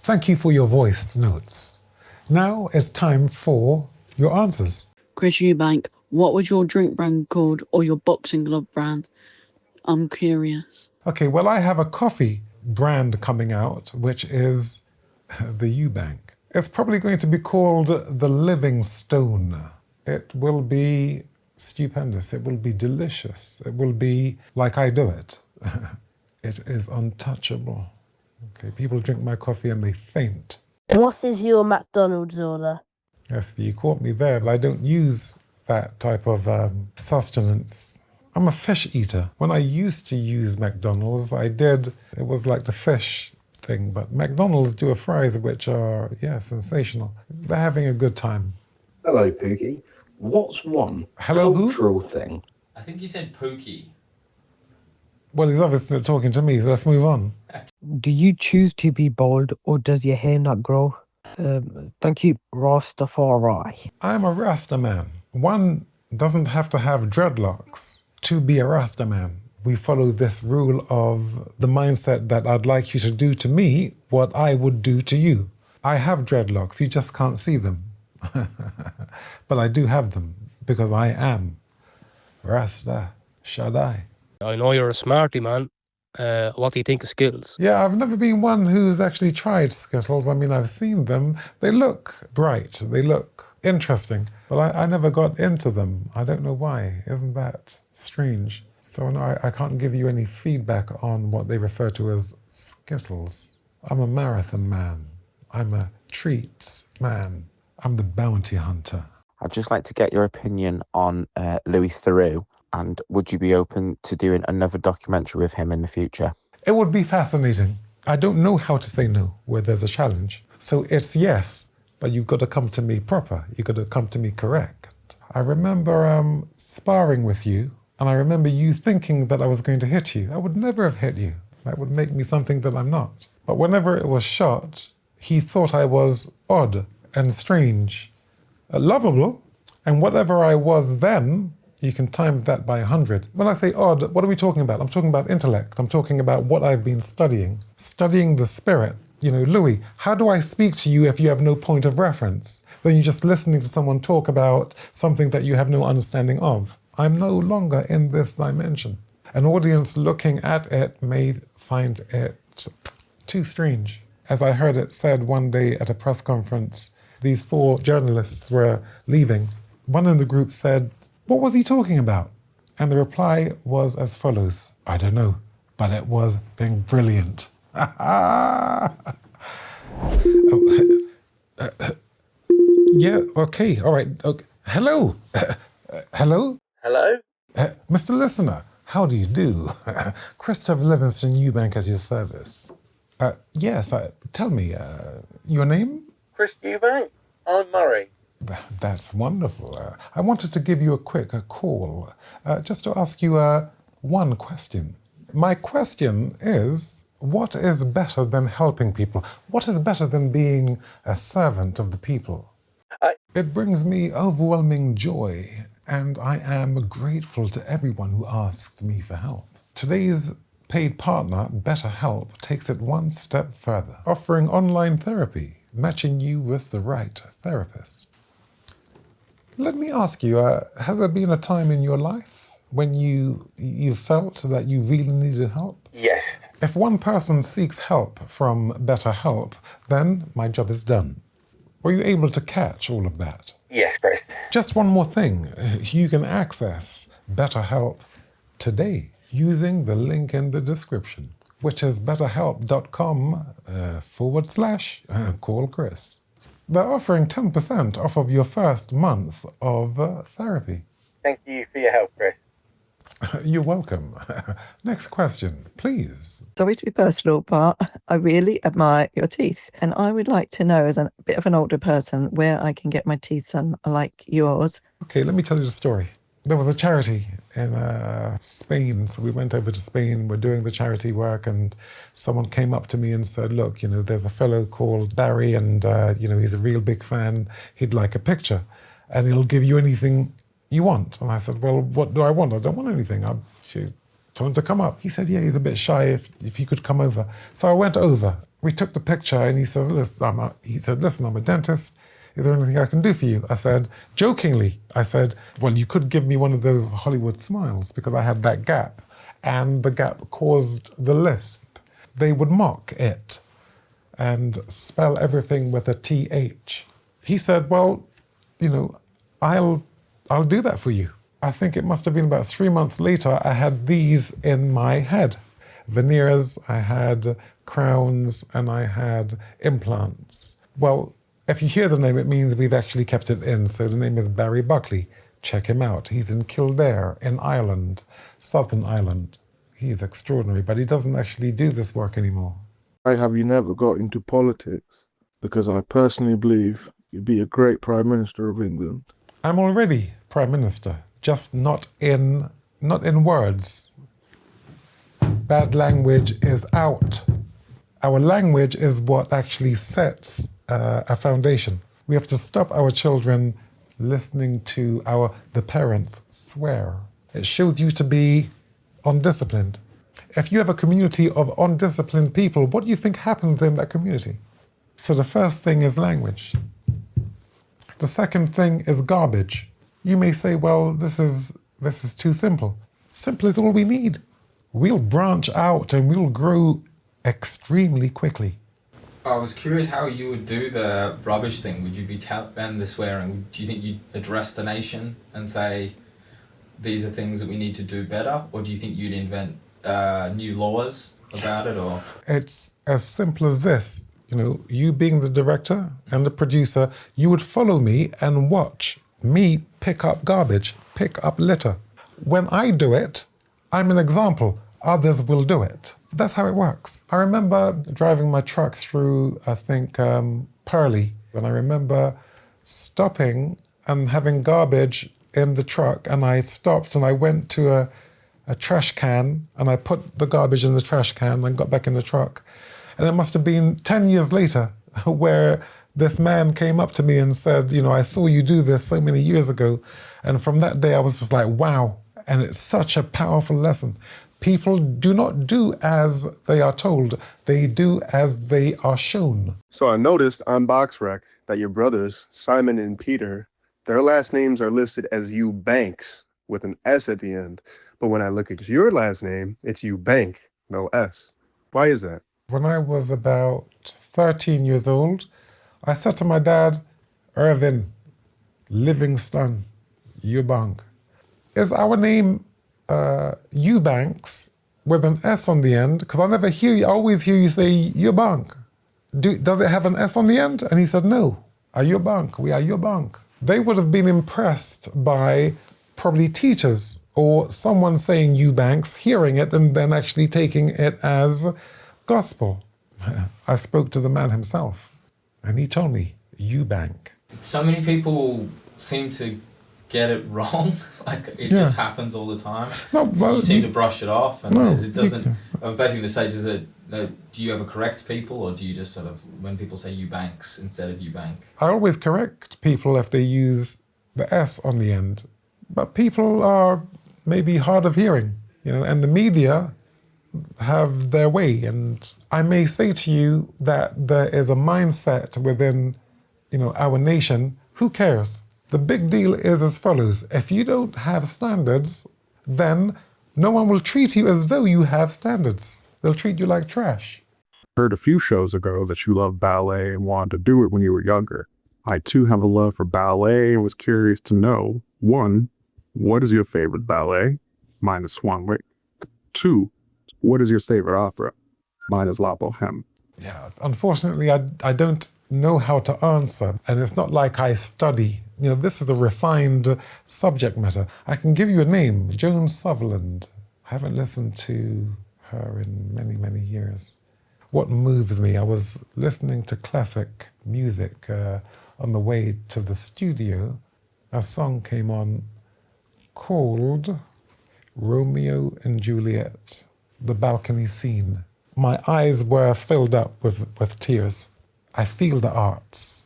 Thank you for your voice notes. Now it's time for your answers. Chris Eubank, what was your drink brand called or your boxing glove brand? I'm curious. Okay, well, I have a coffee brand coming out, which is the Eubank. It's probably going to be called the Living Stone. It will be stupendous. It will be delicious. It will be like I do it. It is untouchable. Okay, people drink my coffee and they faint. What is your McDonald's order? Yes, you caught me there, but I don't use that type of sustenance. I'm a fish eater. When I used to use McDonald's, it was like the fish thing, but McDonald's do a fries which are, sensational. They're having a good time. Hello, Pookie. What's one cultural thing? I think you said Pookie. Well, he's obviously talking to me, so let's move on. Do you choose to be bald or does your hair not grow? Thank you, Rastafari. I'm a Rasta man. One doesn't have to have dreadlocks to be a Rasta man. We follow this rule of the mindset that I'd like you to do to me what I would do to you. I have dreadlocks, you just can't see them. But I do have them because I am Rasta Shaddai. I know you're a smarty, man. What do you think of Skittles? Yeah, I've never been one who's actually tried Skittles. I mean, I've seen them. They look bright. They look interesting. But I never got into them. I don't know why. Isn't that strange? So no, I can't give you any feedback on what they refer to as Skittles. I'm a marathon man. I'm a treats man. I'm the bounty hunter. I'd just like to get your opinion on Louis Theroux. And would you be open to doing another documentary with him in the future? It would be fascinating. I don't know how to say no where there's a challenge. So it's yes, but you've got to come to me proper. You've got to come to me correct. I remember sparring with you, and I remember you thinking that I was going to hit you. I would never have hit you. That would make me something that I'm not. But whenever it was shot, he thought I was odd and strange, lovable, and whatever I was then, you can times that by 100. When I say odd, what are we talking about? I'm talking about intellect. I'm talking about what I've been studying the spirit. You know, Louis, how do I speak to you if you have no point of reference? Then you're just listening to someone talk about something that you have no understanding of. I'm no longer in this dimension. An audience looking at it may find it too strange. As I heard it said one day at a press conference, these 4 journalists were leaving. One in the group said, "What was he talking about?" And the reply was as follows: "I don't know, but it was being brilliant." Yeah, okay, all right. Okay. Hello? Hello? Hello? Mr. Listener, how do you do? Christopher Livingston Eubank at your service. Yes, tell me, your name? Chris Eubank? I'm Murray. That's wonderful. I wanted to give you a quick call just to ask you one question. My question is, what is better than helping people? What is better than being a servant of the people? It brings me overwhelming joy, and I am grateful to everyone who asks me for help. Today's paid partner, BetterHelp, takes it one step further, offering online therapy, matching you with the right therapist. Let me ask you, has there been a time in your life when you felt that you really needed help? Yes. If one person seeks help from BetterHelp, then my job is done. Were you able to catch all of that? Yes, Chris. Just one more thing. You can access BetterHelp today using the link in the description, which is betterhelp.com/call Chris. They're offering 10% off of your first month of therapy. Thank you for your help, Chris. You're welcome. Next question, please. Sorry to be personal, but I really admire your teeth. And I would like to know, as a bit of an older person, where I can get my teeth done like yours. Okay, let me tell you the story. There was a charity in Spain, so we went over to Spain, we're doing the charity work, and someone came up to me and said, look, there's a fellow called Barry, and he's a real big fan, he'd like a picture, and he'll give you anything you want. And I said, well, what do I want? I don't want anything. She told him to come up. He said, yeah, he's a bit shy, if you could come over. So I went over. We took the picture and he says, listen, I'm a dentist. Is there anything I can do for you? I said, jokingly, well, you could give me one of those Hollywood smiles because I had that gap. And the gap caused the lisp. They would mock it and spell everything with a TH. He said, well, I'll do that for you. I think it must have been about 3 months later, I had these in my head. Veneers, I had crowns, and I had implants. Well, if you hear the name, it means we've actually kept it in. So the name is Barry Buckley. Check him out. He's in Kildare, in Ireland, Southern Ireland. He's extraordinary, but he doesn't actually do this work anymore. Why have you never got into politics? Because I personally believe you'd be a great Prime Minister of England. I'm already Prime Minister, just not in words. Bad language is out. Our language is what actually sets a foundation. We have to stop our children listening to the parents swear. It shows you to be undisciplined. If you have a community of undisciplined people, what do you think happens in that community? So the first thing is language. The second thing is garbage. You may say, well, this is too simple. Simple is all we need. We'll branch out and we'll grow extremely quickly. I was curious how you would do the rubbish thing. Would you be and the swearing? Do you think you'd address the nation and say, these are things that we need to do better? Or do you think you'd invent new laws about it? Or it's as simple as this. You being the director and the producer, you would follow me and watch me pick up garbage, pick up litter. When I do it, I'm an example. Others will do it. That's how it works. I remember driving my truck through, I think, Purley, and I remember stopping and having garbage in the truck, and I stopped and I went to a trash can and I put the garbage in the trash can and got back in the truck. And it must have been 10 years later where this man came up to me and said, I saw you do this so many years ago. And from that day, I was just like, wow. And it's such a powerful lesson. People do not do as they are told. They do as they are shown. So I noticed on BoxRec that your brothers, Simon and Peter, their last names are listed as Eubanks with an S at the end. But when I look at your last name, it's Eubank, no S. Why is that? When I was about 13 years old, I said to my dad, Irvin Livingston Eubank, is our name Eubanks with an S on the end? Because I always hear you say Eubank. Does it have an S on the end? And he said, no, a Eubank, we are Eubank. They would have been impressed by probably teachers or someone saying Eubanks, hearing it and then actually taking it as gospel. I spoke to the man himself and he told me, Eubank. So many people seem to get it wrong. It just happens all the time. No, well, you seem to brush it off and it doesn't... I was basically to say, do you ever correct people or do you just sort of, when people say Eubanks instead of Eubank? I always correct people if they use the S on the end. But people are maybe hard of hearing, and the media have their way. And I may say to you that there is a mindset within, our nation, who cares? The big deal is as follows. If you don't have standards, then no one will treat you as though you have standards. They'll treat you like trash. Heard a few shows ago that you loved ballet and wanted to do it when you were younger. I too have a love for ballet and was curious to know, 1, what is your favorite ballet? Mine is Swanwick. 2, what is your favorite opera? Mine is La Boheme. Yeah, unfortunately, I don't know how to answer. And it's not like I study. This is a refined subject matter. I can give you a name, Joan Sutherland. I haven't listened to her in many, many years. What moves me? I was listening to classic music on the way to the studio. A song came on called Romeo and Juliet, the balcony scene. My eyes were filled up with tears. I feel the arts.